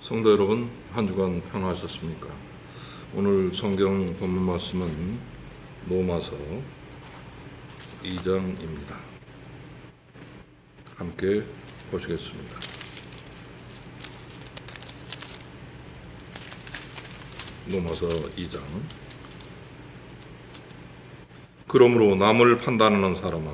성도 여러분, 한 주간 평안하셨습니까? 오늘 성경 본문 말씀은 로마서 2장입니다. 함께 보시겠습니다. 로마서 2장. 그러므로 남을 판단하는 사람아,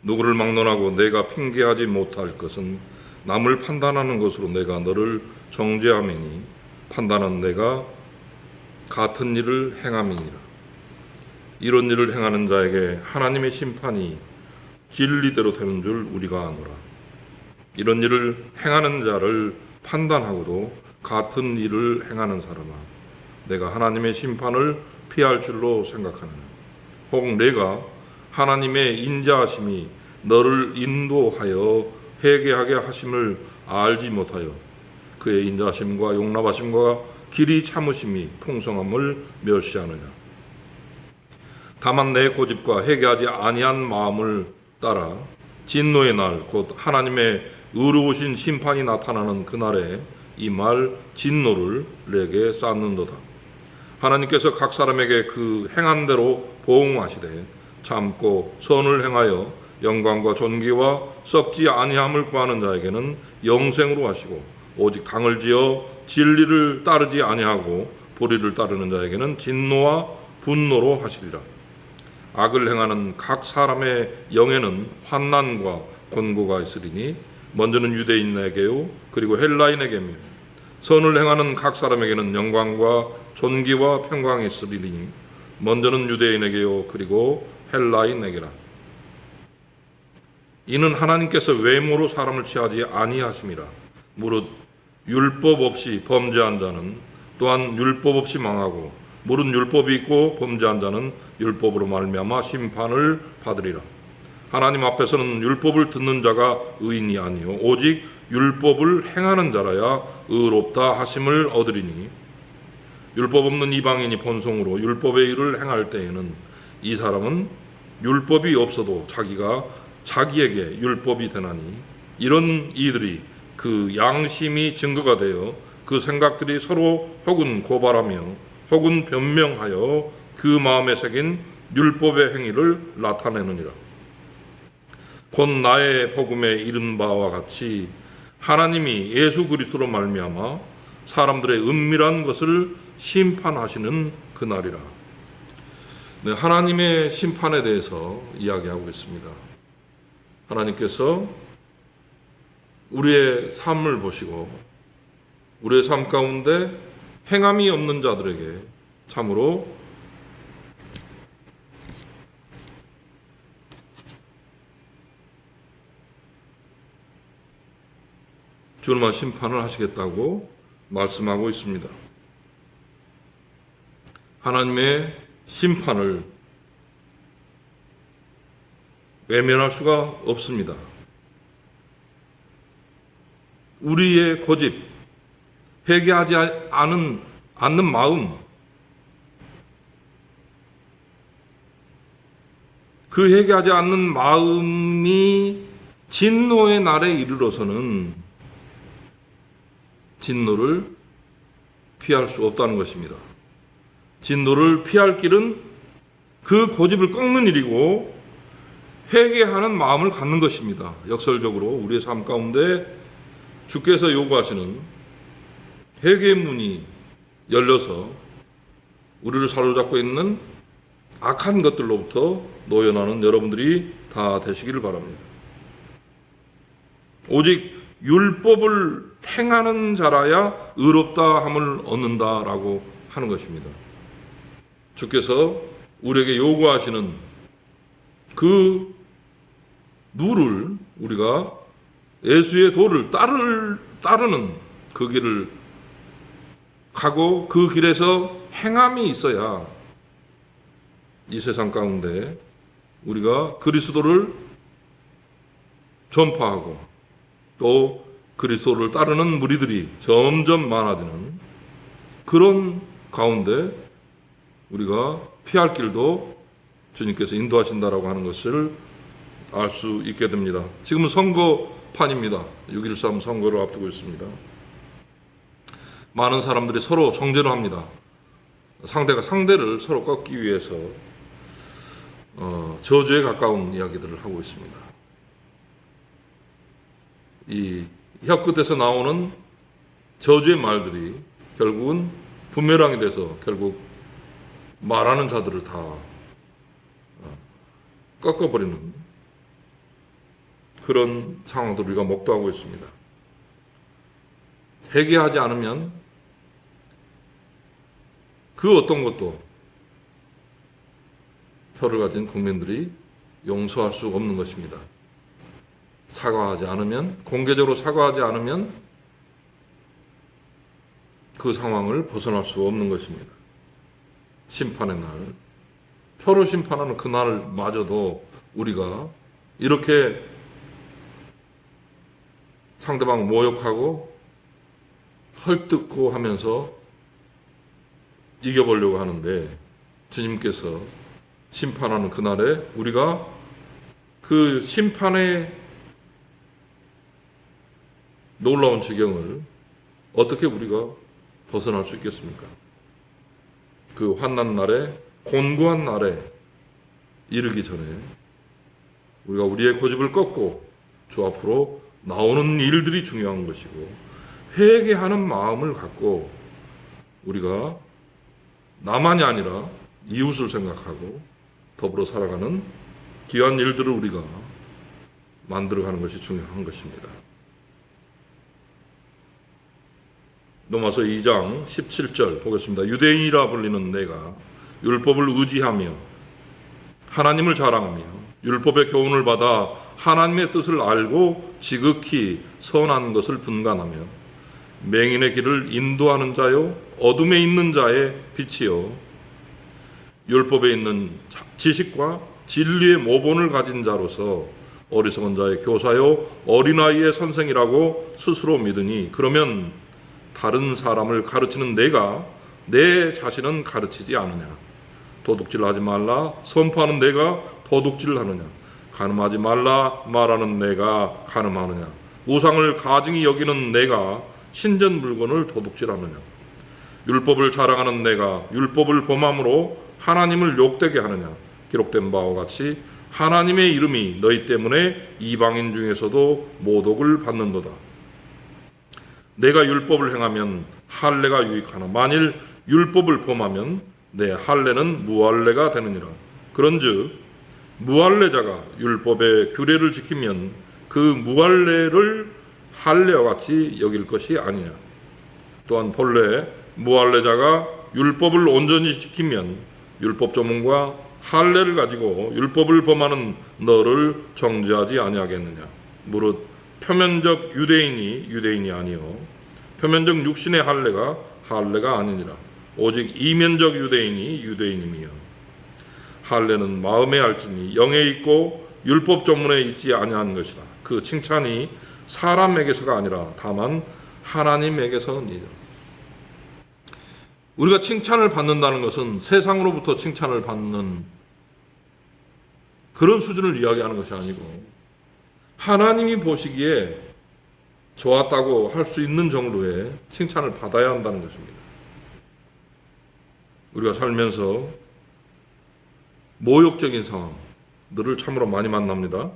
누구를 막론하고 내가 핑계하지 못할 것은 남을 판단하는 것으로 내가 너를 정죄함이니 판단한 내가 같은 일을 행함이니라. 이런 일을 행하는 자에게 하나님의 심판이 진리대로 되는 줄 우리가 아노라. 이런 일을 행하는 자를 판단하고도 같은 일을 행하는 사람아, 내가 하나님의 심판을 피할 줄로 생각하느냐. 혹 내가 하나님의 인자하심이 너를 인도하여 회개하게 하심을 알지 못하여 그의 인자하심과 용납하심과 길이 참으심이 풍성함을 멸시하느냐. 다만 내 고집과 회개하지 아니한 마음을 따라 진노의 날 곧 하나님의 의로우신 심판이 나타나는 그날에 이 말 진노를 내게 쌓는도다. 하나님께서 각 사람에게 그 행한 대로 보응하시되 참고 선을 행하여 영광과 존귀와 썩지 아니함을 구하는 자에게는 영생으로 하시고, 오직 당을 지어 진리를 따르지 아니하고 불의를 따르는 자에게는 진노와 분노로 하시리라. 악을 행하는 각 사람의 영에는 환난과 곤고가 있으리니 먼저는 유대인에게요 그리고 헬라인에게며, 선을 행하는 각 사람에게는 영광과 존귀와 평강이 있으리니 먼저는 유대인에게요 그리고 헬라인에게라. 이는 하나님께서 외모로 사람을 취하지 아니하심이라. 무릇 율법 없이 범죄한 자는 또한 율법 없이 망하고, 무릇 율법이 있고 범죄한 자는 율법으로 말미암아 심판을 받으리라. 하나님 앞에서는 율법을 듣는 자가 의인이 아니요 오직 율법을 행하는 자라야 의롭다 하심을 얻으리니, 율법 없는 이방인이 본성으로 율법의 일을 행할 때에는 이 사람은 율법이 없어도 자기가 자기에게 율법이 되나니, 이런 이들이 그 양심이 증거가 되어 그 생각들이 서로 혹은 고발하며 혹은 변명하여 그 마음에 새긴 율법의 행위를 나타내느니라. 곧 나의 복음에 이른 바와 같이 하나님이 예수 그리스도로 말미암아 사람들의 은밀한 것을 심판하시는 그날이라. 네, 하나님의 심판에 대해서 이야기하고 있습니다. 하나님께서 우리의 삶을 보시고 우리의 삶 가운데 행함이 없는 자들에게 참으로 준엄한 심판을 하시겠다고 말씀하고 있습니다. 하나님의 심판을 외면할 수가 없습니다. 우리의 고집, 회개하지 않는 마음, 그 회개하지 않는 마음이 진노의 날에 이르러서는 진노를 피할 수 없다는 것입니다. 진노를 피할 길은 그 고집을 꺾는 일이고 회개하는 마음을 갖는 것입니다. 역설적으로 우리의 삶 가운데 주께서 요구하시는 회개의 문이 열려서 우리를 사로잡고 있는 악한 것들로부터 노연하는 여러분들이 다 되시기를 바랍니다. 오직 율법을 행하는 자라야 의롭다 함을 얻는다라고 하는 것입니다. 주께서 우리에게 요구하시는 그 누를 우리가 예수의 도를 따르는 그 길을 가고 그 길에서 행함이 있어야 이 세상 가운데 우리가 그리스도를 전파하고 또 그리스도를 따르는 무리들이 점점 많아지는 그런 가운데 우리가 피할 길도 주님께서 인도하신다라고 하는 것을 알 수 있게 됩니다. 지금은 선거판입니다. 6.13 선거를 앞두고 있습니다. 많은 사람들이 서로 정죄를 합니다. 상대가 상대를 서로 꺾기 위해서 저주에 가까운 이야기들을 하고 있습니다. 이 혀끝에서 나오는 저주의 말들이 결국은 부메랑이 돼서 결국 말하는 자들을 다 꺾어버리는 그런 상황들을 우리가 목도하고 있습니다. 회개하지 않으면 그 어떤 것도 표를 가진 국민들이 용서할 수 없는 것입니다. 사과하지 않으면, 공개적으로 사과하지 않으면 그 상황을 벗어날 수 없는 것입니다. 심판의 날, 표로 심판하는 그 날마저도 우리가 이렇게 상대방을 모욕하고 헐뜯고 하면서 이겨보려고 하는데, 주님께서 심판하는 그날에 우리가 그 심판의 놀라운 지경을 어떻게 우리가 벗어날 수 있겠습니까? 그 환난 날에, 곤고한 날에 이르기 전에 우리가 우리의 고집을 꺾고 주 앞으로 나오는 일들이 중요한 것이고, 회개하는 마음을 갖고 우리가 나만이 아니라 이웃을 생각하고 더불어 살아가는 귀한 일들을 우리가 만들어가는 것이 중요한 것입니다. 로마서 2장 17절 보겠습니다. 유대인이라 불리는 내가 율법을 의지하며 하나님을 자랑하며 율법의 교훈을 받아 하나님의 뜻을 알고 지극히 선한 것을 분간하며 맹인의 길을 인도하는 자요 어둠에 있는 자의 빛이요 율법에 있는 지식과 진리의 모본을 가진 자로서 어리석은 자의 교사요 어린아이의 선생이라고 스스로 믿으니, 그러면 다른 사람을 가르치는 내가 내 자신은 가르치지 않느냐? 도둑질하지 말라 선포하는 내가 도둑질하느냐? 간음하지 말라 말하는 내가 간음하느냐? 우상을 가증히 여기는 내가 신전 물건을 도둑질하느냐? 율법을 자랑하는 내가 율법을 범함으로 하나님을 욕되게 하느냐? 기록된 바와 같이 하나님의 이름이 너희 때문에 이방인 중에서도 모독을 받는도다. 내가 율법을 행하면 할례가 유익하나 만일 율법을 범하면 내 할례는 무할례가 되느니라. 그런즉 무할례자가 율법의 규례를 지키면 그 무할례를 할례와 같이 여길 것이 아니냐. 또한 본래 무할례자가 율법을 온전히 지키면 율법 조문과 할례를 가지고 율법을 범하는 너를 정죄하지 아니하겠느냐. 무릇 표면적 유대인이 유대인이 아니요 표면적 육신의 할례가 아니니라. 오직 이면적 유대인이 유대인이며 할례는 마음에 알지니 영에 있고 율법 조문에 있지 아니한 것이라. 그 칭찬이 사람에게서가 아니라 다만 하나님에게서니라. 우리가 칭찬을 받는다는 것은 세상으로부터 칭찬을 받는 그런 수준을 이야기하는 것이 아니고 하나님이 보시기에 좋았다고 할 수 있는 정도의 칭찬을 받아야 한다는 것입니다. 우리가 살면서 모욕적인 상황들을 참으로 많이 만납니다.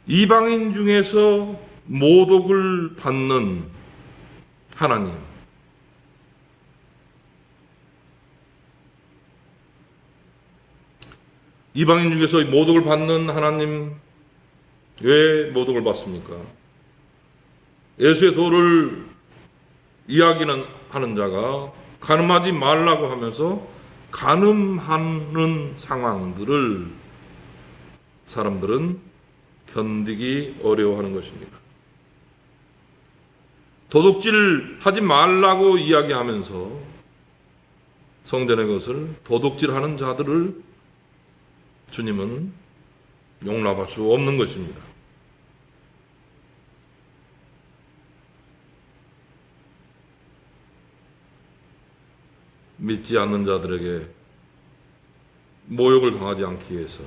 이방인 중에서 모독을 받는 하나님, 이방인 중에서 모독을 받는 하나님, 왜 모독을 받습니까? 예수의 도를 이야기는 하는 자가 간음하지 말라고 하면서 간음하는 상황들을 사람들은 견디기 어려워하는 것입니다. 도둑질 하지 말라고 이야기하면서 성전의 것을 도둑질하는 자들을 주님은 용납할 수 없는 것입니다. 믿지 않는 자들에게 모욕을 당하지 않기 위해서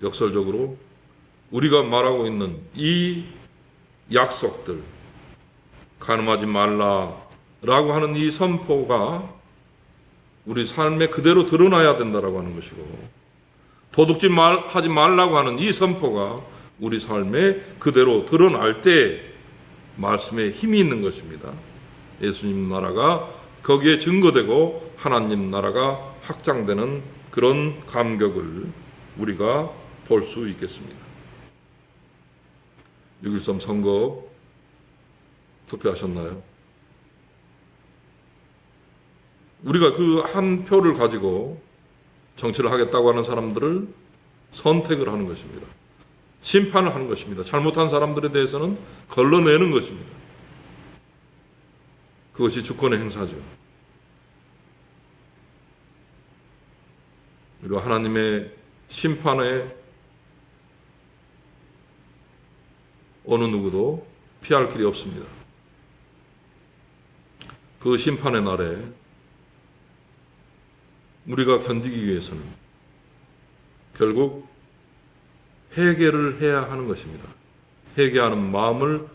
역설적으로 우리가 말하고 있는 이 약속들, 간음하지 말라라고 하는 이 선포가 우리 삶에 그대로 드러나야 된다라고 하는 것이고, 도둑질 하지 말라고 하는 이 선포가 우리 삶에 그대로 드러날 때 말씀에 힘이 있는 것입니다. 예수님 나라가 거기에 증거되고 하나님 나라가 확장되는 그런 감격을 우리가 볼 수 있겠습니다. 6.13 선거 투표하셨나요? 우리가 그 한 표를 가지고 정치를 하겠다고 하는 사람들을 선택을 하는 것입니다. 심판을 하는 것입니다. 잘못한 사람들에 대해서는 걸러내는 것입니다. 그것이 주권의 행사죠. 그리고 하나님의 심판에 어느 누구도 피할 길이 없습니다. 그 심판의 날에 우리가 견디기 위해서는 결국 회개를 해야 하는 것입니다. 회개하는 마음을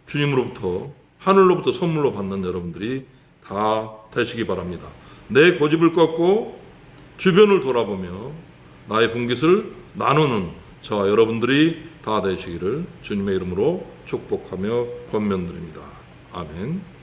주님으로부터, 하늘로부터 선물로 받는 여러분들이 다 되시기 바랍니다. 내 고집을 꺾고 주변을 돌아보며 나의 분깃을 나누는 저와 여러분들이 다 되시기를 주님의 이름으로 축복하며 권면드립니다. 아멘.